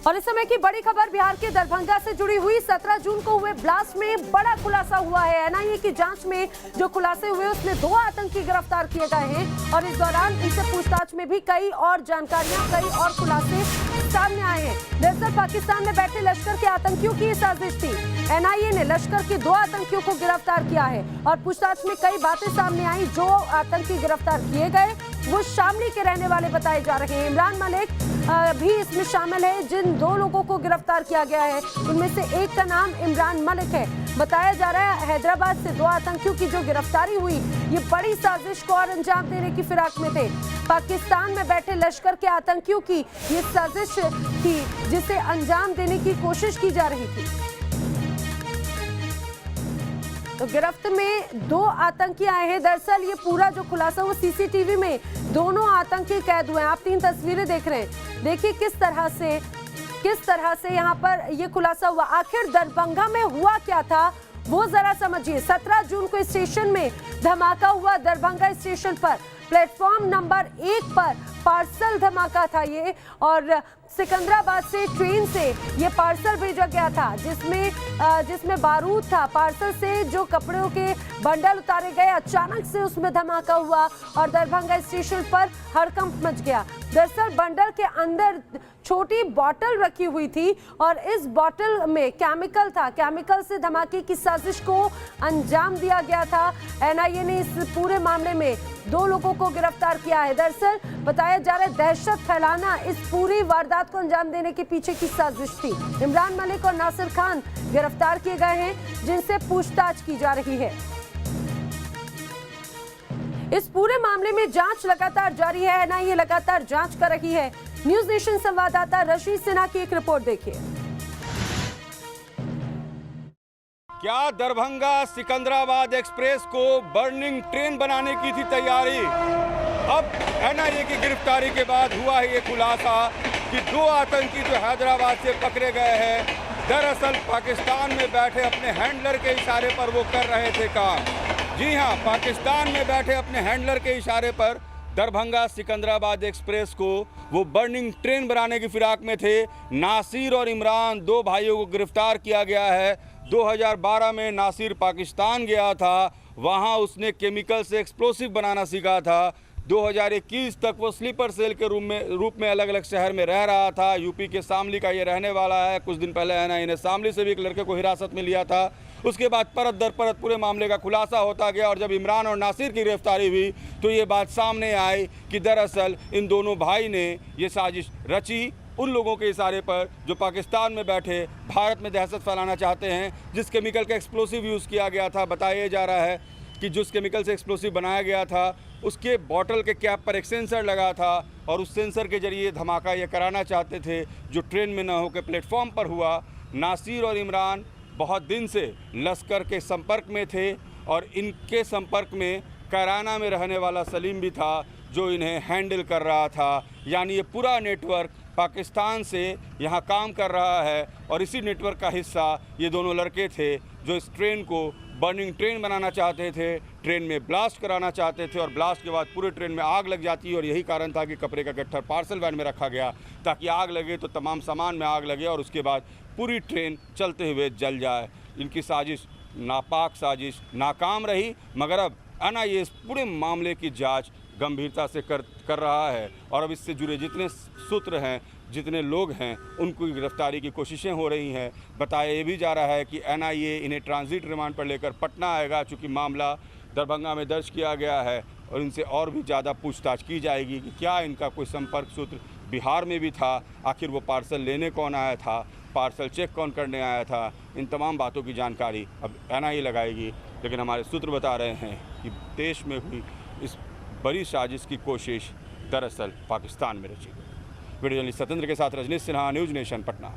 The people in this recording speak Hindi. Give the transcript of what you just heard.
और इस समय की बड़ी खबर बिहार के दरभंगा से जुड़ी हुई 17 जून को हुए ब्लास्ट में बड़ा खुलासा हुआ है। एनआईए की जांच में जो खुलासे हुए उसमें 2 आतंकी गिरफ्तार किए गए हैं और इस दौरान इनसे पूछताछ में भी कई और जानकारियां, कई और खुलासे सामने आए हैं। दरअसल पाकिस्तान में बैठे लश्कर के आतंकियों की साजिश थी। एनआईए ने लश्कर के 2 आतंकियों को गिरफ्तार किया है और पूछताछ में कई बातें सामने आई। जो आतंकी गिरफ्तार किए गए वो शामली के रहने वाले बताए जा रहे हैं। इमरान मलिक भी इसमें शामिल है। जिन 2 लोगों को गिरफ्तार किया गया है उनमें से एक का नाम इमरान मलिक है। बताया जा रहा है हैदराबाद से 2 आतंकियों की जो गिरफ्तारी हुई ये बड़ी साजिश को और अंजाम देने की फिराक में थे। पाकिस्तान में बैठे लश्कर के आतंकियों की ये साजिश थी जिसे अंजाम देने की कोशिश की जा रही थी। तो गिरफ्त में 2 आतंकी आए हैं। दरअसल ये पूरा जो खुलासा वो सीसीटीवी में दोनों आतंकी कैद हुए हैं। आप 3 तस्वीरें देख रहे हैं। देखिए किस तरह से यहाँ पर ये खुलासा हुआ। आखिर दरभंगा में हुआ क्या था वो जरा समझिए। 17 जून को स्टेशन में धमाका हुआ। दरभंगा स्टेशन पर प्लेटफॉर्म नंबर 1 पर पार्सल धमाका था ये, और सिकंदराबाद से ट्रेन से ये पार्सल भेजा गया था जिसमें बारूद था। पार्सल से जो कपड़ों के बंडल उतारे गए, अचानक से उसमें धमाका हुआ और दरभंगा स्टेशन पर हड़कंप मच गया। दरअसल बंडल के अंदर छोटी बोतल रखी हुई थी और इस बोतल में केमिकल था। केमिकल से धमाके की साजिश को अंजाम दिया गया था। एनआईए ने इस पूरे मामले में 2 लोगों को गिरफ्तार किया है। दरअसल बताया जा रहा है दहशत फैलाना इस पूरी वारदात को अंजाम देने के पीछे की साजिश थी। इमरान मलिक और नासिर खान गिरफ्तार किए गए हैं जिनसे पूछताछ की जा रही है। इस पूरे मामले में जांच लगातार जारी है। एनआईए लगातार जांच कर रही है। न्यूज नेशन संवाददाता रशीद सिन्हा की एक रिपोर्ट देखिए। क्या दरभंगा सिकंदराबाद एक्सप्रेस को बर्निंग ट्रेन बनाने की थी तैयारी? अब एनआईए की गिरफ्तारी के बाद हुआ है ये खुलासा कि 2 आतंकी जो हैदराबाद से पकड़े गए हैं दरअसल पाकिस्तान में बैठे अपने हैंडलर के इशारे पर वो कर रहे थे काम। जी हाँ, पाकिस्तान में बैठे अपने हैंडलर के इशारे पर दरभंगा सिकंदराबाद एक्सप्रेस को वो बर्निंग ट्रेन बनाने की फिराक में थे। नासिर और इमरान 2 भाइयों को गिरफ्तार किया गया है। 2012 में नासिर पाकिस्तान गया था, वहाँ उसने केमिकल से एक्सप्लोसिव बनाना सीखा था। 2021 तक वो स्लीपर सेल के रूप में अलग अलग शहर में रह रहा था। यूपी के शामली का ये रहने वाला है। कुछ दिन पहले एनआईए ने शामली से भी एक लड़के को हिरासत में लिया था। उसके बाद परत दर परत पूरे मामले का खुलासा होता गया और जब इमरान और नासिर की गिरफ्तारी हुई तो ये बात सामने आई कि दरअसल इन दोनों भाई ने ये साजिश रची उन लोगों के इशारे पर जो पाकिस्तान में बैठे भारत में दहशत फैलाना चाहते हैं। जिस केमिकल का एक्सप्लोसिव यूज़ किया गया था, बताया जा रहा है कि जिस केमिकल से एक्सप्लोसिव बनाया गया था उसके बॉटल के कैप पर एक सेंसर लगा था और उस सेंसर के जरिए धमाका ये कराना चाहते थे जो ट्रेन में न होकर प्लेटफॉर्म पर हुआ। नासिर और इमरान बहुत दिन से लश्कर के संपर्क में थे और इनके संपर्क में कैराना में रहने वाला सलीम भी था जो इन्हें हैंडल कर रहा था। यानी ये पूरा नेटवर्क पाकिस्तान से यहाँ काम कर रहा है और इसी नेटवर्क का हिस्सा ये दोनों लड़के थे जो इस ट्रेन को बर्निंग ट्रेन बनाना चाहते थे, ट्रेन में ब्लास्ट कराना चाहते थे और ब्लास्ट के बाद पूरे ट्रेन में आग लग जाती और यही कारण था कि कपड़े का गट्ठर पार्सल वैन में रखा गया ताकि आग लगे तो तमाम सामान में आग लगे और उसके बाद पूरी ट्रेन चलते हुए जल जाए। इनकी साजिश नापाक साजिश नाकाम रही, मगर अब एनआईए इस पूरे मामले की जांच गंभीरता से कर रहा है और अब इससे जुड़े जितने सूत्र हैं, जितने लोग हैं, उनको गिरफ्तारी की कोशिशें हो रही हैं। बताया ये भी जा रहा है कि एनआईए इन्हें ट्रांजिट रिमांड पर लेकर पटना आएगा, चूँकि मामला दरभंगा में दर्ज किया गया है और इनसे और भी ज़्यादा पूछताछ की जाएगी कि क्या इनका कोई संपर्क सूत्र बिहार में भी था, आखिर वो पार्सल लेने कौन आया था, पार्सल चेक कौन करने आया था। इन तमाम बातों की जानकारी अब एनआईए लगाएगी, लेकिन हमारे सूत्र बता रहे हैं कि देश में हुई इस बड़ी साजिश की कोशिश दरअसल पाकिस्तान में रची गई। वीडियो जर्नलिस्ट सतेंद्र के साथ रजनीश सिन्हा, न्यूज नेशन, पटना।